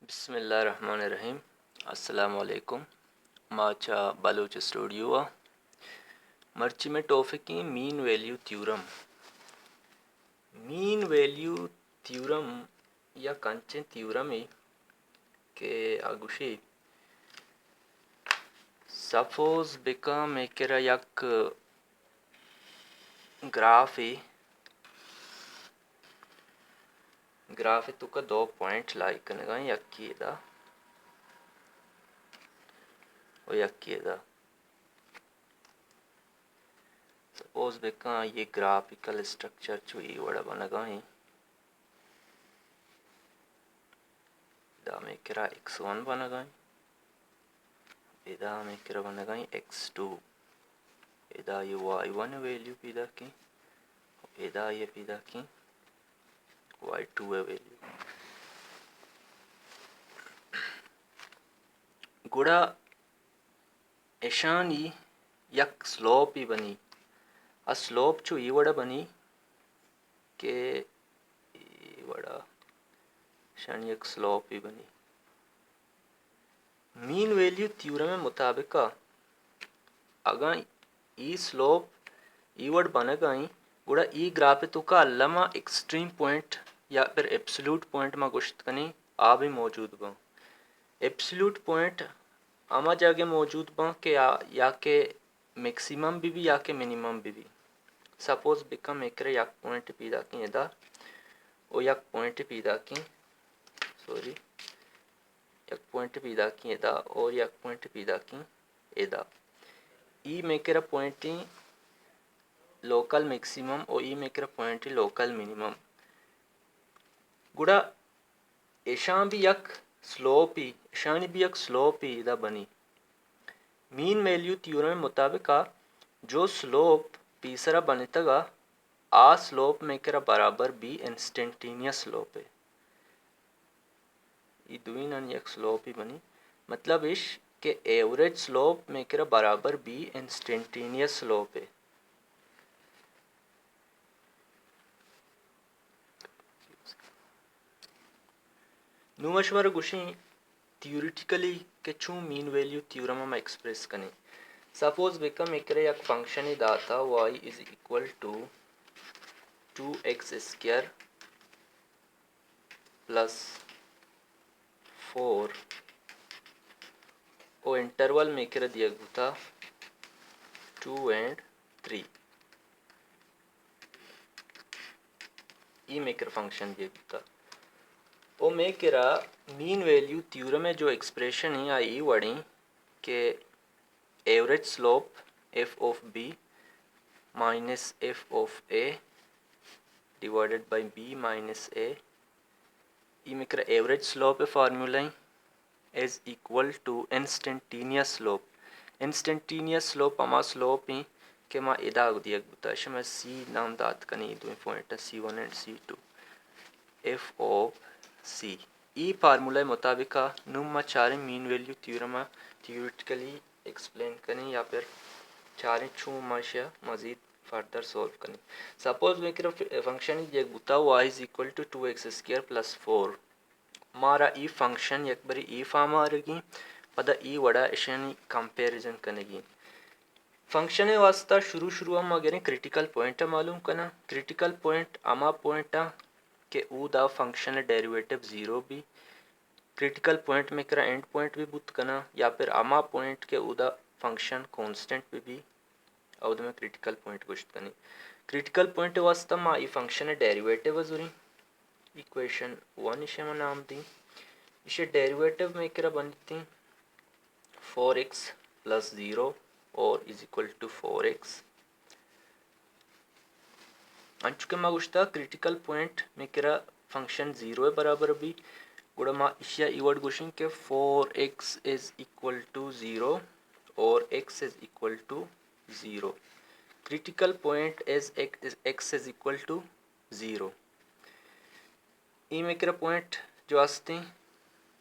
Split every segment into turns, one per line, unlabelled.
बिस्मिल्लाहिर्रहमानिर्रहीम। अस्सलाम वालेकुम। माचा बलूच स्टूडियो मर्ची में टॉफिकी मीन वैल्यू थ्योरम या कंचे थ्योरम के आगुशी सपोज बिका मेकेरा यक ग्राफ तुका दो पॉइंट लाइक कनेगा यक्कीदा और यक्कीदा सपोज बिका ये ग्राफिकल स्ट्रक्चर चुई वड़ा बनगा ही दा मेकेरा x1 बनगा इदा मेकेरा बनगा x2 इदा ये y1 वैल्यू पीदा की इदा ये पीदा की y2 वैल्यू गुड़ा एशानी यक स्लोप ही बनी आ स्लोप चु ई वड़ा बनी के वड़ा शानी यक स्लोप ही बनी मीन वैल्यू थ्योरम मुताबिक अगर ई स्लोप ई वड़ बन गई गुड़ा ई ग्राफ तो का अल्लमा एक्सट्रीम पॉइंट या फिर एब्सोल्यूट पॉइंट में गुश्त कनी आ भी मौजूद बा एब्सोल्यूट पॉइंट आमा जगह मौजूद बा के या के मैक्सिमम भी या के मिनिमम भी सपोज बिकम एकरे यक पॉइंट पीदा की एदा ओ यक पॉइंट पीदा की सॉरी यक पॉइंट पीदा की एदा और यक पॉइंट पीदा की एदा ई मेकेरा पॉइंट लोकल मैक्सिमम और ई मेकेरा पॉइंट लोकल मिनिमम गुड़ा ऐशा भी यक स्लोप ही ऐशानी भी यक स्लोप ही इदा बनी मीन वैल्यू थ्योरम मुताबिक जो स्लोप तीसरा बनतगा आ स्लोप मेकेरा बराबर बी इंस्टेंटेनियस स्लोप है ये दुई नन यक स्लोप ही बनी मतलब इश के एवरेज स्लोप मेकेरा बराबर बी इंस्टेंटेनियस स्लोप है नुमशवर गुशी थियोरिटिकली के छू मीन वैल्यू थ्योरम में एक्सप्रेस कने सपोज बिकम एकरे एक फंक्शन ही दाता y is equal to 2x square plus 4 और इंटरवल में कर दिया गुता 2 and 3 ई मेकर फंक्शन दिया गुता ओ मेकेरा मीन वैल्यू थ्योरम में जो एक्सप्रेशन है आई वड़ी के average slope f of b minus f of a divided by b minus a ई मेकर एवरेज स्लोप है formula is equal to instantaneous slope अमा स्लोप ही के मा इदा दिया गुता शमा c नाम दात कनी दो point c1 and c2 f of c E formula मुताबिक नुमा चारे mean value theorem theoretically explain करें या फिर चारे छू माशा मजीद फर्दर सॉल्व करें सपोज मेरा फंक्शन ये गुता y is equal to 2x square plus 4 मारा ई फंक्शन एक बारी ई फार्म आ रही पदा ई वड़ा इशनी कंपैरिजन कनेगी फंक्शन वास्ता शुरू हम अगर क्रिटिकल पॉइंट मालूम करना क्रिटिकल पॉइंट अमा पॉइंट के दा फंक्शन डेरिवेटिव जीरो भी क्रिटिकल पॉइंट में करा एंड पॉइंट भी बुत करना या फिर अमा पॉइंट के दा फंक्शन कांस्टेंट भी और में क्रिटिकल पॉइंट गुश्त करनी क्रिटिकल पॉइंट वास्ता मा ई फंक्शन डेरिवेटिव जुरी इक्वेशन 1 इसे में नाम दी इसे डेरिवेटिव में करा बनती 4x प्लस 0 और इज इक्वल टू 4x अंचुके मा गुश्ता क्रिटिकल पॉइंट में करा फंक्शन 0 है बराबर भी गुड़ा मा इशिया इवर्ड गुशिंग के 4x इज इक्वल टू 0 और x is equal to 0 critical point is x is equal to 0 ई मेरा पॉइंट जो आस्ते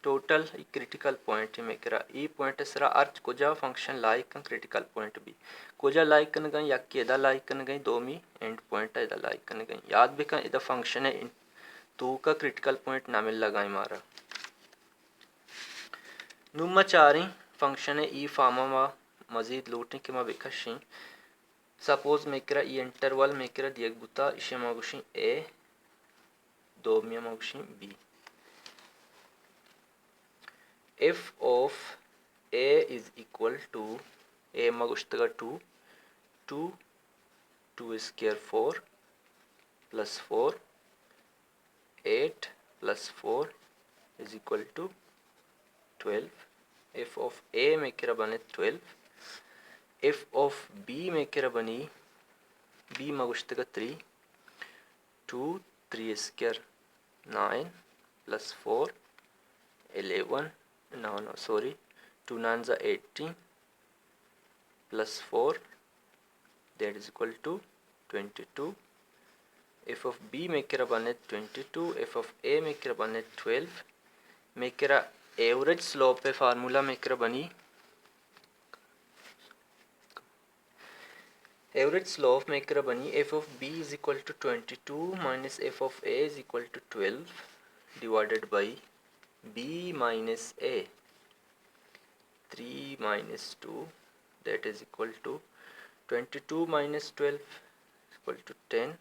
टोटल क्रिटिकल पॉइंट में करा ई पॉइंट सरा अर्थ कोजा फंक्शन लाइक का क्रिटिकल पॉइंट भी कोजा लाइक कन गई या केदा लाइक कन गई दो मी एंड पॉइंट इदा लाइक कन गई याद भी का इदा फंक्शन है तो का क्रिटिकल पॉइंट ना मिल लगाई मारा नुमा चारी फंक्शन ई फामा मा मजीद लूटने के मा बेकशी सपोज मेकरा ई इंटरवल मेकरा दियक बुता इशे मागुशी ए दो मिया मागुशी B if of a is equal to a magushtaga 2 2 square 4 plus 4 8 plus 4 is equal to 12 if of a मेकेरा बने 12 if of b मेकेरा बनी b magushtaga 3 2 3 square 9 plus 4 11 no sorry 2 9s are 18 plus 4 that is equal to 22 f of b मेकेरा बने 22 f of a मेकेरा बने 12 मेकेरा average slope पे formula मेकेरा बनी average slope मेकेरा बनी f of b is equal to 22 minus f of a is equal to 12 divided by b minus a 3 minus 2 that is equal to 22 minus 12 is equal to 10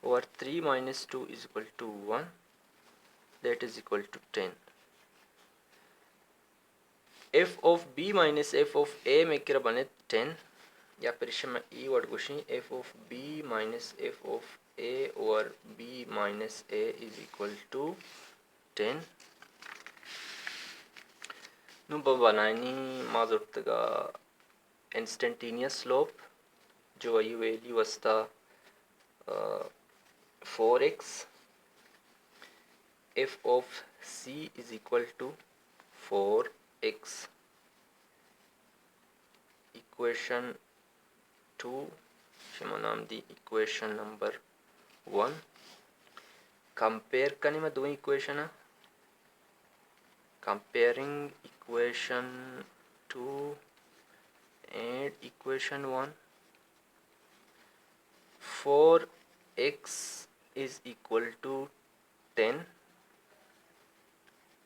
over 3 minus 2 is equal to 1 that is equal to 10 f of b minus f of a मेकेरा बने 10 या फिर इसमें ई word गुशी f of b minus f of a over b minus a is equal to 10 नु बनानी माजुर्तगा instantaneous slope जो I value वस्ता 4x f of c is equal to 4x equation 2 शमा नाम दी equation number 1 compare करने में दो equation है comparing equation 2 and equation 1 4x is equal to 10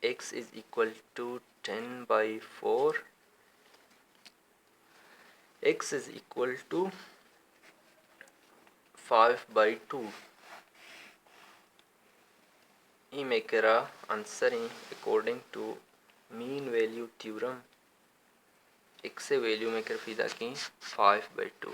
x is equal to 10 by 4 x is equal to 5 by 2 ये मेकेरा answer ही according to mean value theorem x से value मेकर फीदा की 5 by 2